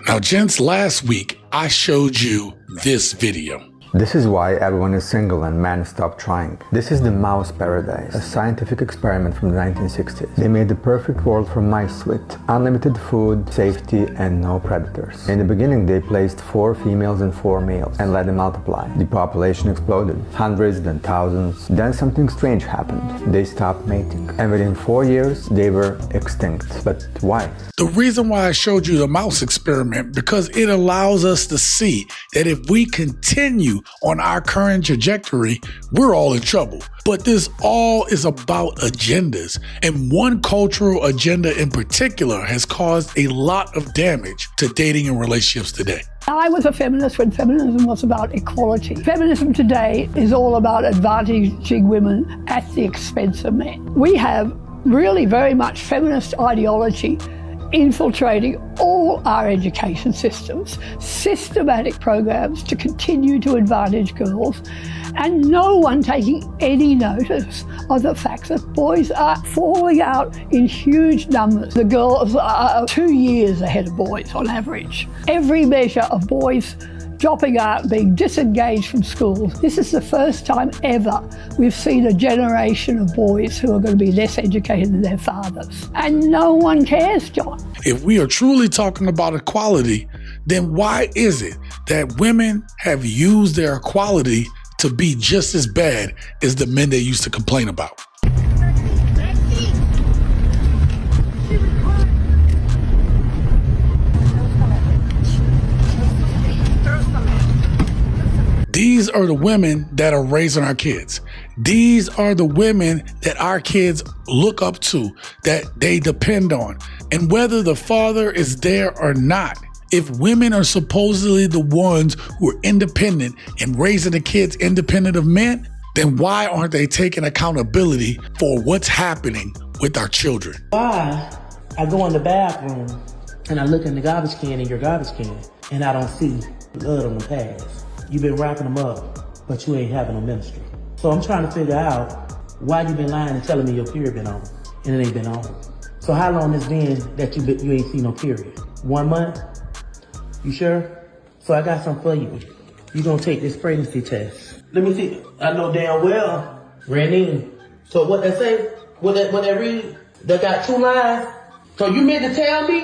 Now, gents, last week I showed you this video. This is why everyone is single and men stop trying. This is the mouse paradise, a scientific experiment from the 1960s. They made the perfect world for mice with unlimited food, safety, and no predators. In the beginning, they placed 4 females and 4 males and let them multiply. The population exploded, hundreds, then thousands. Then something strange happened. They stopped mating. And within 4 years, they were extinct. But why? The reason why I showed you the mouse experiment, because it allows us to see that if we continue on our current trajectory, we're all in trouble. But this all is about agendas, and one cultural agenda in particular has caused a lot of damage to dating and relationships today. I was a feminist when feminism was about equality. Feminism today is all about advantaging women at the expense of men. We have really very much feminist ideology infiltrating all our education systems, systematic programs to continue to advantage girls, and no one taking any notice of the fact that boys are falling out in huge numbers. The girls are 2 years ahead of boys on average. Every measure of boys dropping out, being disengaged from schools. This is the first time ever we've seen a generation of boys who are going to be less educated than their fathers. And no one cares, John. If we are truly talking about equality, then why is it that women have used their equality to be just as bad as the men they used to complain about? These are the women that are raising our kids. These are the women that our kids look up to, that they depend on. And whether the father is there or not, if women are supposedly the ones who are independent and raising the kids independent of men, then why aren't they taking accountability for what's happening with our children? Why I go in the bathroom and I look in the garbage can in your garbage can and I don't see blood on the pads. You've been wrapping them up, but you ain't having a ministry. So I'm trying to figure out why you been lying and telling me your period been on, and it ain't been on. So how long it's been that you ain't seen no period? 1 month? You sure? So I got something for you. You gonna take this pregnancy test. Let me see. I know damn well. Ran in. So what they say? What they read? They got 2 lines. So you meant to tell me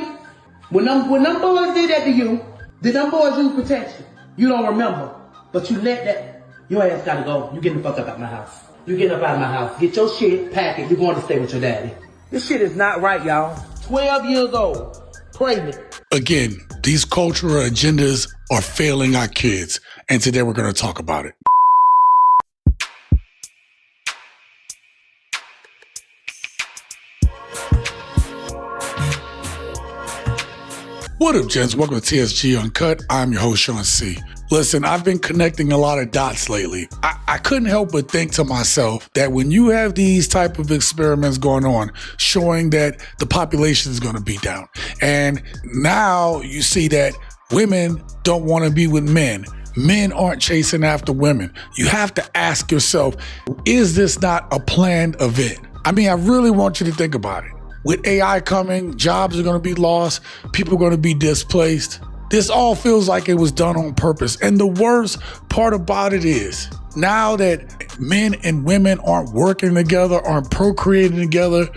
when them boys did that to you, did them boys use protection? You don't remember, but you let that, your ass gotta go. You getting the fuck up out of my house. You getting up out of my house. Get your shit, pack it, you're going to stay with your daddy. This shit is not right, y'all. 12 years old, pregnant. Again, these cultural agendas are failing our kids, and today we're gonna talk about it. What up, gents? Welcome to TSG Uncut. I'm your host, Shaun C. Listen, I've been connecting a lot of dots lately. I couldn't help but think to myself that when you have these type of experiments going on, showing that the population is going to be down, and now you see that women don't want to be with men. Men aren't chasing after women. You have to ask yourself, is this not a planned event? I mean, I really want you to think about it. With AI coming, jobs are going to be lost, people are going to be displaced. This all feels like it was done on purpose. And the worst part about it is, now that men and women aren't working together, aren't procreating together,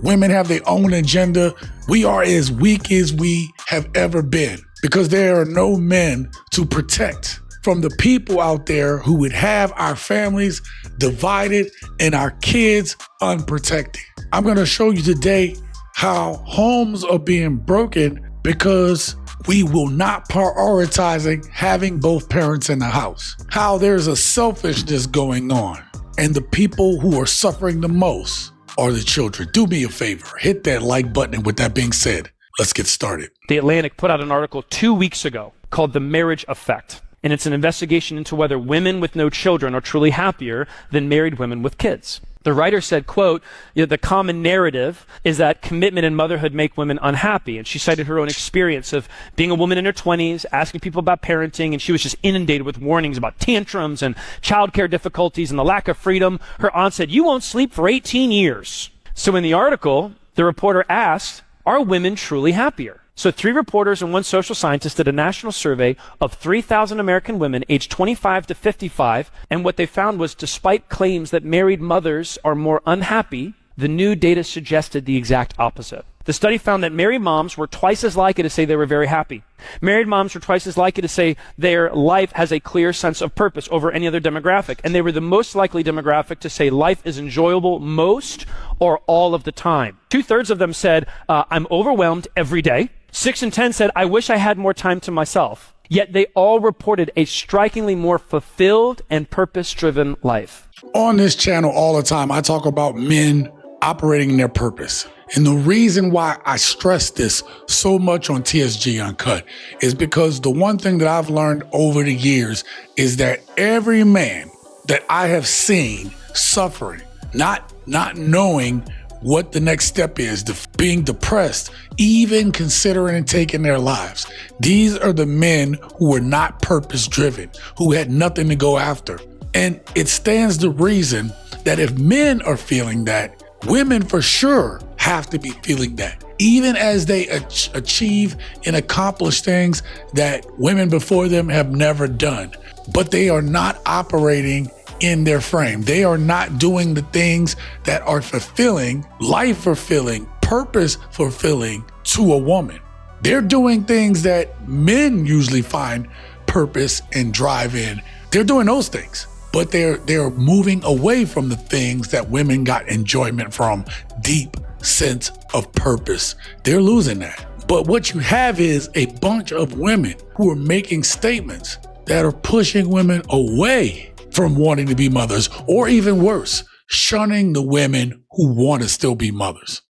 women have their own agenda, we are as weak as we have ever been, because there are no men to protect from the people out there who would have our families divided and our kids unprotected. I'm going to show you today how homes are being broken because we will not prioritizing having both parents in the house. How there's a selfishness going on, and the people who are suffering the most are the children. Do me a favor, hit that like button. And with that being said, let's get started. The Atlantic put out an article 2 weeks ago called The Marriage Effect. And it's an investigation into whether women with no children are truly happier than married women with kids. The writer said, quote, the common narrative is that commitment and motherhood make women unhappy. And she cited her own experience of being a woman in her 20s, asking people about parenting, and she was just inundated with warnings about tantrums and childcare difficulties and the lack of freedom. Her aunt said, you won't sleep for 18 years. So in the article, the reporter asked, are women truly happier? So 3 reporters and 1 social scientist did a national survey of 3,000 American women aged 25 to 55, and what they found was despite claims that married mothers are more unhappy, the new data suggested the exact opposite. The study found that married moms were twice as likely to say they were very happy. Married moms were twice as likely to say their life has a clear sense of purpose over any other demographic. And they were the most likely demographic to say life is enjoyable most or all of the time. 2/3 of them said, I'm overwhelmed every day. 6 in 10 said, I wish I had more time to myself. Yet they all reported a strikingly more fulfilled and purpose-driven life. On this channel all the time, I talk about men operating in their purpose. And the reason why I stress this so much on TSG Uncut is because the one thing that I've learned over the years is that every man that I have seen suffering, not knowing what the next step is, being depressed, even considering taking their lives. These are the men who were not purpose-driven, who had nothing to go after. And it stands to reason that if men are feeling that, women for sure have to be feeling that, even as they achieve and accomplish things that women before them have never done. But they are not operating in their frame. They are not doing the things that are fulfilling, life fulfilling, purpose fulfilling to a woman. They're doing things that men usually find purpose and drive in. They're doing those things. But they're moving away from the things that women got enjoyment from, deep sense of purpose. They're losing that. But what you have is a bunch of women who are making statements that are pushing women away from wanting to be mothers, or even worse, shunning the women who want to still be mothers.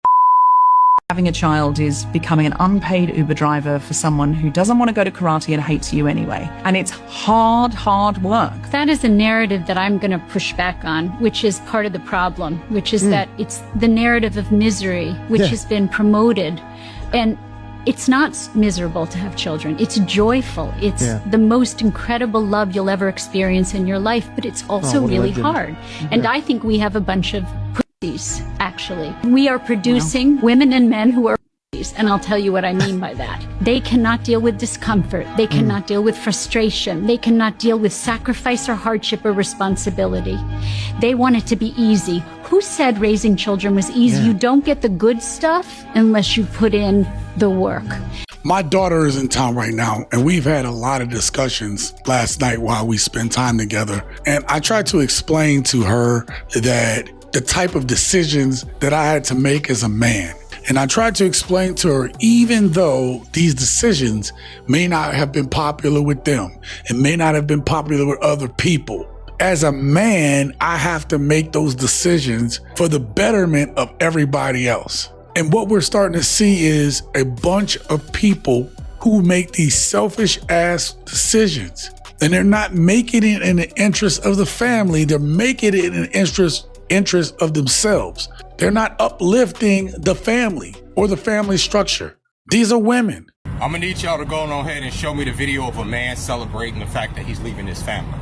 Having a child is becoming an unpaid Uber driver for someone who doesn't want to go to karate and hates you anyway. And it's hard work. That is a narrative that I'm going to push back on, which is part of the problem, which is that it's the narrative of misery, which has been promoted. And it's not miserable to have children. It's joyful. It's the most incredible love you'll ever experience in your life, but it's also really hard. And I think we have a bunch of pussies, actually. We are producing women and men who are pussies, and I'll tell you what I mean by that. They cannot deal with discomfort. They cannot deal with frustration. They cannot deal with sacrifice or hardship or responsibility. They want it to be easy. Who said raising children was easy? You don't get the good stuff unless you put in the work. My daughter is in town right now, and we've had a lot of discussions last night while we spent time together. And I tried to explain to her that the type of decisions that I had to make as a man. And I tried to explain to her, even though these decisions may not have been popular with them and may not have been popular with other people, as a man, I have to make those decisions for the betterment of everybody else. And what we're starting to see is a bunch of people who make these selfish ass decisions. And they're not making it in the interest of the family. They're making it in the interest of themselves. They're not uplifting the family or the family structure. These are women. I'm gonna need y'all to go on ahead and show me the video of a man celebrating the fact that he's leaving his family.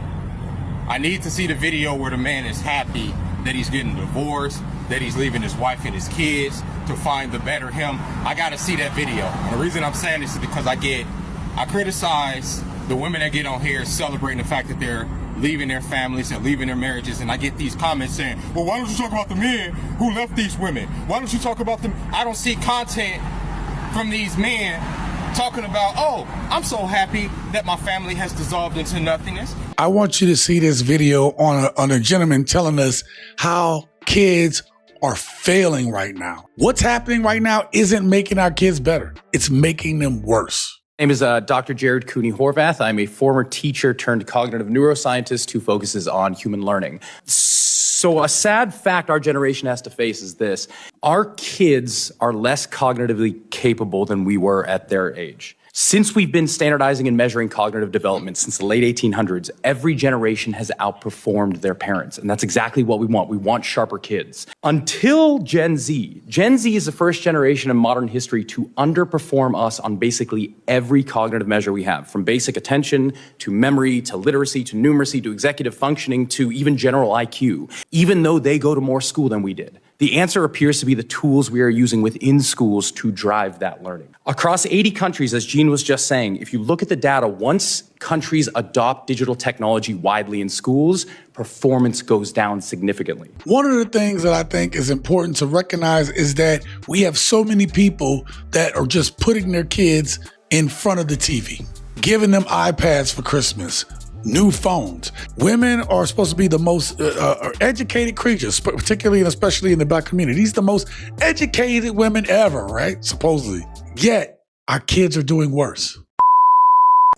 I need to see the video where the man is happy that he's getting divorced, that he's leaving his wife and his kids to find the better him. I gotta see that video. And the reason I'm saying this is because I criticize the women that get on here celebrating the fact that they're leaving their families and leaving their marriages, and I get these comments saying, well, why don't you talk about the men who left these women? Why don't you talk about them? I don't see content from these men talking about, oh, I'm so happy that my family has dissolved into nothingness. I want you to see this video on a gentleman telling us how kids are failing right now. What's happening right now isn't making our kids better. It's making them worse. My name is Dr. Jared Cooney-Horvath. I'm a former teacher turned cognitive neuroscientist who focuses on human learning. So a sad fact our generation has to face is this. Our kids are less cognitively capable than we were at their age. Since we've been standardizing and measuring cognitive development since the late 1800s, every generation has outperformed their parents. And that's exactly what we want. We want sharper kids. Until Gen Z. Gen Z is the first generation in modern history to underperform us on basically every cognitive measure we have, from basic attention to memory to literacy to numeracy to executive functioning to even general IQ, even though they go to more school than we did. The answer appears to be the tools we are using within schools to drive that learning. Across 80 countries, as Jean was just saying, if you look at the data, once countries adopt digital technology widely in schools, performance goes down significantly. One of the things that I think is important to recognize is that we have so many people that are just putting their kids in front of the TV, giving them iPads for Christmas, new phones. Women are supposed to be the most educated creatures, particularly and especially in the Black community. These are the most educated women ever, right? Supposedly. Yet, our kids are doing worse.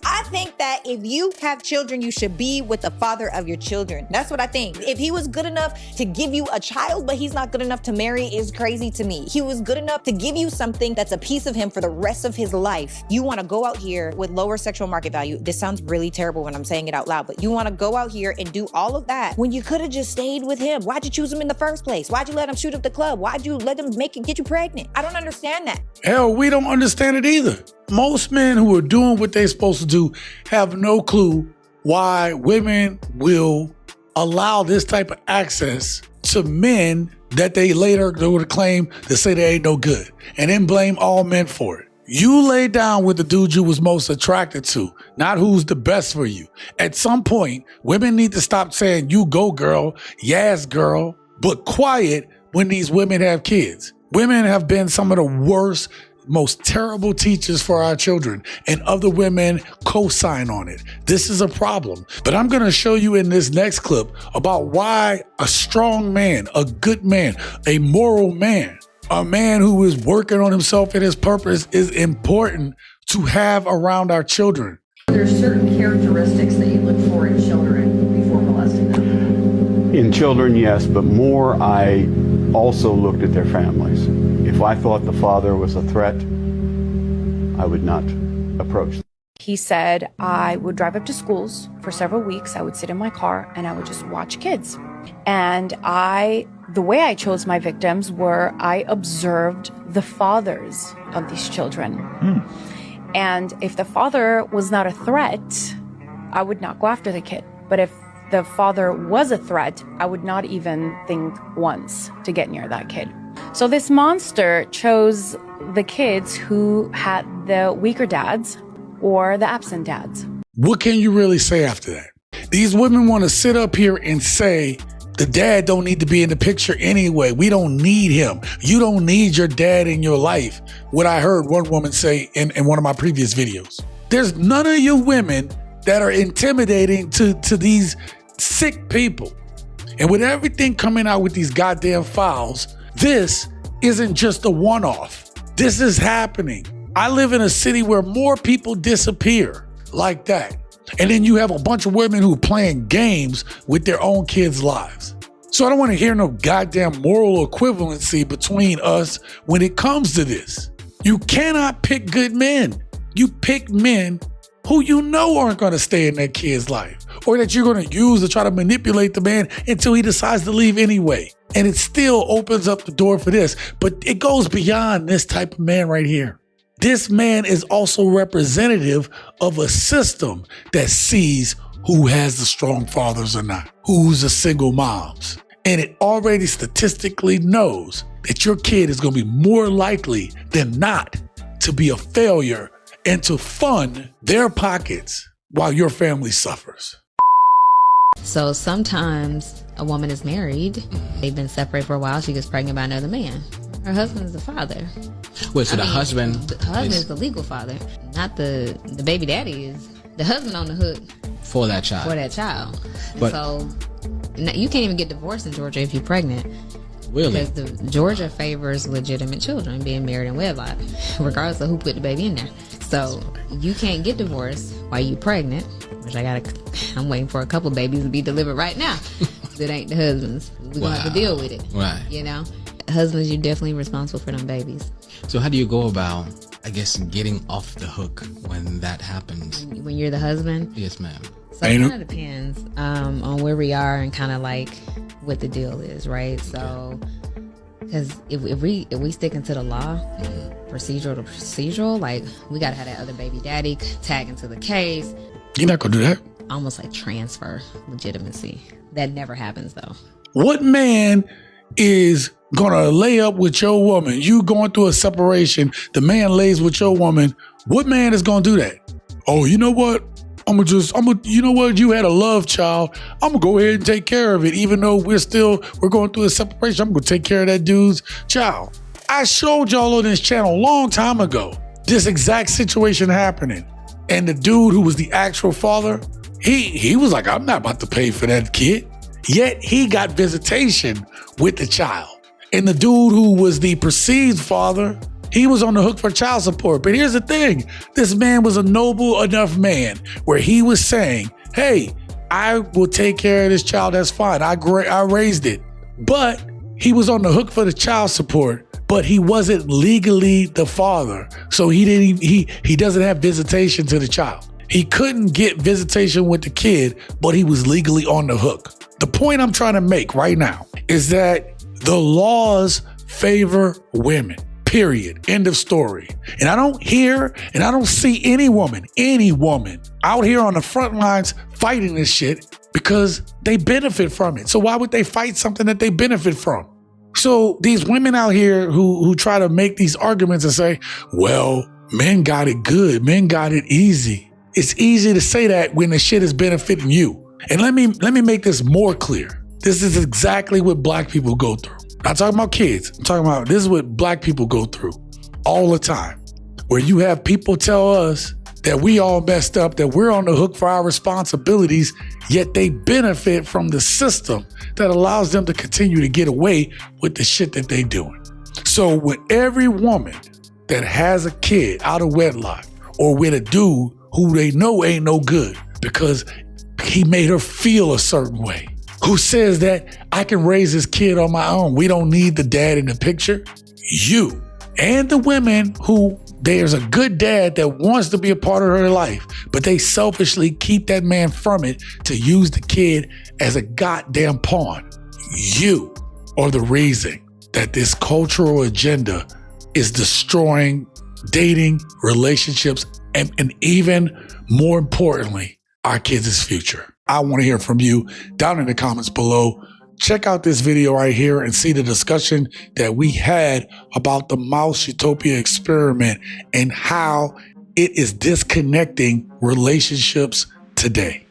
I think that if you have children, you should be with the father of your children. That's what I think. If he was good enough to give you a child, but he's not good enough to marry, is crazy to me. He was good enough to give you something that's a piece of him for the rest of his life. You want to go out here with lower sexual market value. This sounds really terrible when I'm saying it out loud, but you want to go out here and do all of that when you could have just stayed with him. Why'd you choose him in the first place? Why'd you let him shoot up the club? Why'd you let him get you pregnant? I don't understand that. Hell, we don't understand it either. Most men who are doing what they're supposed to do have no clue why women will allow this type of access to men that they later would claim to say they ain't no good and then blame all men for it. You lay down with the dude you was most attracted to, not who's the best for you. At some point, women need to stop saying, you go girl, yes girl, but quiet when these women have kids. Women have been some of the worst, most terrible teachers for our children, and other women co-sign on it. This is a problem. But I'm going to show you in this next clip about why a strong man, a good man, a moral man, a man who is working on himself and his purpose is important to have around our children. There's certain characteristics that you look for in children before molesting them. In children, yes, but more I also looked at their families. If I thought the father was a threat, I would not approach them. He said I would drive up to schools for several weeks. I would sit in my car and I would just watch kids. And the way I chose my victims were I observed the fathers of these children. And if the father was not a threat, I would not go after the kid. But if the father was a threat, I would not even think once to get near that kid. So this monster chose the kids who had the weaker dads or the absent dads. What can you really say after that? These women want to sit up here and say, the dad don't need to be in the picture anyway. We don't need him. You don't need your dad in your life. What I heard one woman say in one of my previous videos. There's none of you women that are intimidating to these sick people. And with everything coming out with these goddamn files, this isn't just a one-off. This is happening. I live in a city where more people disappear like that. And then you have a bunch of women who are playing games with their own kids' lives. So I don't want to hear no goddamn moral equivalency between us when it comes to this. You cannot pick good men. You pick men who you know aren't going to stay in that kid's life, or that you're going to use to try to manipulate the man until he decides to leave anyway. And it still opens up the door for this, but it goes beyond this type of man right here. This man is also representative of a system that sees who has the strong fathers or not, who's the single moms. And it already statistically knows that your kid is going to be more likely than not to be a failure and to fund their pockets while your family suffers. So sometimes a woman is married, they've been separated for a while, she gets pregnant by another man. Her husband is the father. Wait, so the husband is the legal father, not the baby daddy is. The husband on the hook for that child. But so you can't even get divorced in Georgia if you're pregnant. Really? Because Georgia favors legitimate children being married in wedlock, regardless of who put the baby in there. So you can't get divorced while you're pregnant, which I'm waiting for a couple babies to be delivered right now. It ain't the husbands. We're gonna have to deal with it. Right. You know? Husbands, you're definitely responsible for them babies. So how do you go about, I guess, getting off the hook when that happens? When you're the husband? Yes, ma'am. So it kind of depends on where we are and kind of like what the deal is, right? Okay. So, because if we stick into the law, procedural to procedural, like we gotta have that other baby daddy tag into the case. You're not gonna do that. Almost like transfer legitimacy. That never happens though. What man is gonna lay up with your woman. You going through a separation, the man lays with your woman. What man is gonna do that? Oh, you know what? You know what? You had a love child. I'm gonna go ahead and take care of it. Even though we're going through a separation, I'm gonna take care of that dude's child. I showed y'all on this channel a long time ago, this exact situation happening. And the dude who was the actual father, he was like, I'm not about to pay for that kid. Yet he got visitation with the child. And the dude who was the perceived father, he was on the hook for child support. But here's the thing, this man was a noble enough man where he was saying, hey, I will take care of this child, that's fine. I raised it. But he was on the hook for the child support, but he wasn't legally the father. So he doesn't have visitation to the child. He couldn't get visitation with the kid, but he was legally on the hook. The point I'm trying to make right now is that the laws favor women, period. End of story. And I don't hear and I don't see any woman out here on the front lines fighting this shit because they benefit from it. So why would they fight something that they benefit from? So these women out here who try to make these arguments and say, well, men got it good, men got it easy. It's easy to say that when the shit is benefiting you. And let me make this more clear. This is exactly what black people go through. I'm not talking about kids. I'm talking about this is what black people go through all the time. Where you have people tell us that we all messed up, that we're on the hook for our responsibilities, yet they benefit from the system that allows them to continue to get away with the shit that they doing. So when every woman that has a kid out of wedlock or with a dude who they know ain't no good because he made her feel a certain way, who says that I can raise this kid on my own, we don't need the dad in the picture, you and the women who there's a good dad that wants to be a part of her life, but they selfishly keep that man from it to use the kid as a goddamn pawn. You are the reason that this cultural agenda is destroying dating, relationships, and even more importantly, our kids' future. I want to hear from you down in the comments below. Check out this video right here and see the discussion that we had about the mouse utopia experiment and how it is disconnecting relationships today.